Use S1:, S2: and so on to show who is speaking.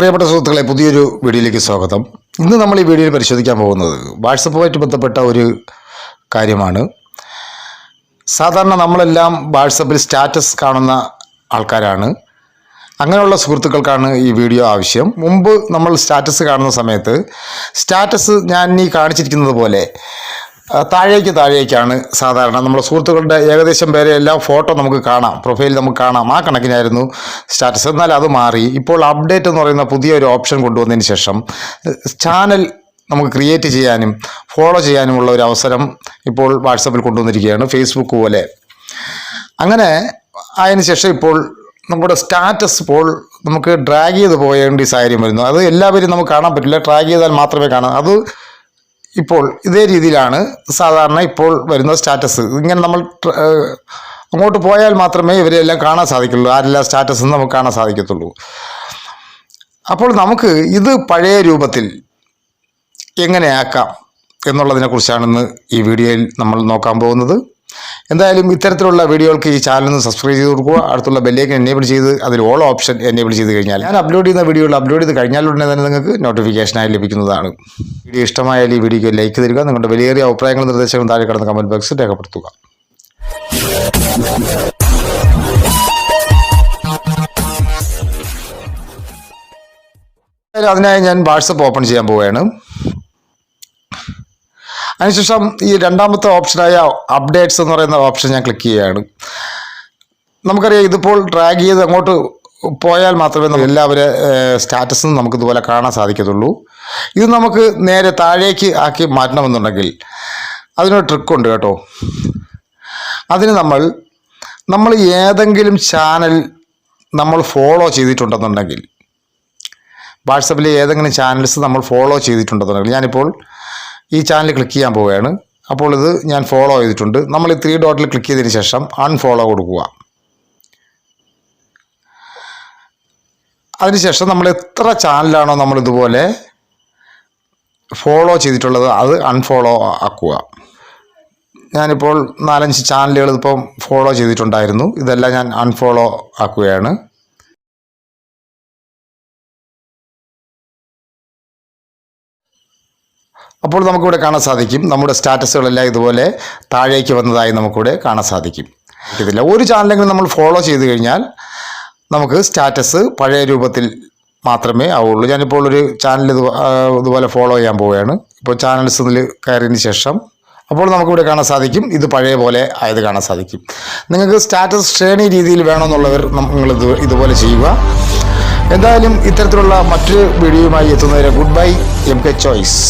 S1: പ്രിയപ്പെട്ട സുഹൃത്തുക്കളെ, പുതിയൊരു വീഡിയോയിലേക്ക് സ്വാഗതം. ഇന്ന് നമ്മൾ ഈ വീഡിയോയിൽ പരിശോധിക്കാൻ പോകുന്നത് വാട്സപ്പുമായിട്ട് ബന്ധപ്പെട്ട ഒരു കാര്യമാണ്. സാധാരണ നമ്മളെല്ലാം വാട്സപ്പിൽ സ്റ്റാറ്റസ് കാണുന്ന ആൾക്കാരാണ്. അങ്ങനെയുള്ള സുഹൃത്തുക്കൾക്കാണ് ഈ വീഡിയോ ആവശ്യം. മുമ്പ് നമ്മൾ സ്റ്റാറ്റസ് കാണുന്ന സമയത്ത് സ്റ്റാറ്റസ് ഞാൻ ഈ കാണിച്ചിരിക്കുന്നത് പോലെ താഴേക്കാണ് സാധാരണ നമ്മുടെ സുഹൃത്തുക്കളുടെ ഏകദേശം പേരെ എല്ലാം ഫോട്ടോ നമുക്ക് കാണാം, പ്രൊഫൈൽ നമുക്ക് കാണാം. ആ കണക്കിനായിരുന്നു സ്റ്റാറ്റസ്. എന്നാൽ അത് മാറി ഇപ്പോൾ അപ്ഡേറ്റ് എന്ന് പറയുന്ന പുതിയൊരു ഓപ്ഷൻ കൊണ്ടുവന്നതിന് ശേഷം ചാനൽ നമുക്ക് ക്രിയേറ്റ് ചെയ്യാനും ഫോളോ ചെയ്യാനുമുള്ള ഒരു അവസരം ഇപ്പോൾ വാട്സപ്പിൽ കൊണ്ടുവന്നിരിക്കുകയാണ്, ഫേസ്ബുക്ക് പോലെ. അങ്ങനെ അതിന് ശേഷം ഇപ്പോൾ നമ്മുടെ സ്റ്റാറ്റസ് ഇപ്പോൾ നമുക്ക് ഡ്രാഗ് ചെയ്ത് പോയേണ്ട സാഹചര്യം വരുന്നു. അത് എല്ലാവരും നമുക്ക് കാണാൻ പറ്റില്ല, ഡ്രാഗ് ചെയ്താൽ മാത്രമേ കാണാം. അത് ഇപ്പോൾ ഇതേ രീതിയിലാണ് സാധാരണ ഇപ്പോൾ വരുന്ന സ്റ്റാറ്റസ്. ഇങ്ങനെ നമ്മൾ അങ്ങോട്ട് പോയാൽ മാത്രമേ ഇവരെല്ലാം കാണാൻ സാധിക്കുള്ളൂ, ആരെല്ലാം സ്റ്റാറ്റസ് നമുക്ക് കാണാൻ സാധിക്കത്തുള്ളൂ. അപ്പോൾ നമുക്ക് ഇത് പഴയ രൂപത്തിൽ എങ്ങനെയാക്കാം എന്നുള്ളതിനെക്കുറിച്ചാണ് ഇന്ന് ഈ വീഡിയോയിൽ നമ്മൾ നോക്കാൻ പോകുന്നത്. എന്തായാലും ഇത്തരത്തിലുള്ള വീഡിയോകൾക്ക് ഈ ചാനൽ സബ്സ്ക്രൈബ് ചെയ്ത് കൊടുക്കുക. അടുത്തുള്ള ബെല്ലൈക്കൻ എനേബിൾ ചെയ്ത് അതിൽ ഓൾ ഓപ്ഷൻ എനേബിൾ ചെയ്ത് കഴിഞ്ഞാൽ ഞാൻ അപ്ലോഡ് ചെയ്യുന്ന വീഡിയോകൾ അപ്ലോഡ് ചെയ്ത് കഴിഞ്ഞാൽ ഉടനെ തന്നെ നിങ്ങൾക്ക് നോട്ടിഫിക്കേഷനായി ലഭിക്കുന്നതാണ്. വീഡിയോ ഇഷ്ടമായാൽ ഈ വീഡിയോയ്ക്ക് ലൈക്ക് തരിക. നിങ്ങളുടെ വിലയേറിയ അഭിപ്രായങ്ങളും നിർദ്ദേശങ്ങളും താഴെ കിടന്ന കമൻറ്റ് ബോക്സിൽ രേഖപ്പെടുത്തുക. അതിനായി ഞാൻ വാട്സപ്പ് ഓപ്പൺ ചെയ്യാൻ പോവുകയാണ്. അതിനുശേഷം ഈ രണ്ടാമത്തെ ഓപ്ഷനായ അപ്ഡേറ്റ്സ് എന്ന് പറയുന്ന ഓപ്ഷൻ ഞാൻ ക്ലിക്ക് ചെയ്യുകയാണ്. നമുക്കറിയാം, ഇതിപ്പോൾ ഡ്രാഗ് ചെയ്ത് അങ്ങോട്ട് പോയാൽ മാത്രമേ എല്ലാവരും സ്റ്റാറ്റസും നമുക്ക് ഇതുപോലെ കാണാൻ സാധിക്കത്തുള്ളൂ. ഇത് നമുക്ക് നേരെ താഴേക്ക് ആക്കി മാറ്റണമെന്നുണ്ടെങ്കിൽ അതിനൊരു ട്രിക്കുണ്ട് കേട്ടോ. അതിന് നമ്മൾ ഏതെങ്കിലും ചാനൽ നമ്മൾ ഫോളോ ചെയ്തിട്ടുണ്ടെന്നുണ്ടെങ്കിൽ, വാട്സപ്പിലെ ഏതെങ്കിലും ചാനൽസ് നമ്മൾ ഫോളോ ചെയ്തിട്ടുണ്ടെന്നുണ്ടെങ്കിൽ, ഞാനിപ്പോൾ ഈ ചാനൽ ക്ലിക്ക് ചെയ്യാൻ പോവുകയാണ്. അപ്പോൾ ഇത് ഞാൻ ഫോളോ ചെയ്തിട്ടുണ്ട്. നമ്മൾ ഈ 3 ഡോട്ടിൽ ക്ലിക്ക് ചെയ്തതിന് ശേഷം അൺഫോളോ കൊടുക്കുക. അതിനുശേഷം നമ്മൾ എത്ര ചാനലാണോ നമ്മൾ ഇതുപോലെ ഫോളോ ചെയ്തിട്ടുള്ളത് അത് അൺഫോളോ ആക്കുക. ഞാനിപ്പോൾ 4-5 ചാനലുകൾ ഇപ്പം ഫോളോ ചെയ്തിട്ടുണ്ടായിരുന്നു. ഇതെല്ലാം ഞാൻ അൺഫോളോ ആക്കുകയാണ്. അപ്പോൾ നമുക്കിവിടെ കാണാൻ സാധിക്കും നമ്മുടെ സ്റ്റാറ്റസുകളെല്ലാം ഇതുപോലെ താഴേക്ക് വന്നതായി നമുക്കിവിടെ കാണാൻ സാധിക്കും. ഇതില്ല, ഒരു ചാനലെങ്കിലും നമ്മൾ ഫോളോ ചെയ്ത് കഴിഞ്ഞാൽ നമുക്ക് സ്റ്റാറ്റസ് പഴയ രൂപത്തിൽ മാത്രമേ ആവുള്ളൂ. ഞാനിപ്പോൾ ഒരു ചാനൽ ഇതുപോലെ ഫോളോ ചെയ്യാൻ പോവുകയാണ്. ഇപ്പോൾ ചാനൽസിൽ കയറിയതിന് ശേഷം അപ്പോൾ നമുക്കിവിടെ കാണാൻ സാധിക്കും ഇത് പഴയ പോലെ ആയത് കാണാൻ സാധിക്കും. നിങ്ങൾക്ക് സ്റ്റാറ്റസ് ശ്രേണി രീതിയിൽ വേണമെന്നുള്ളവർ നിങ്ങൾ ഇതുപോലെ ചെയ്യുക. എന്തായാലും ഇത്തരത്തിലുള്ള മറ്റൊരു വീഡിയോയുമായി എത്തുന്നവരെ ഗുഡ് ബൈ. MK choice.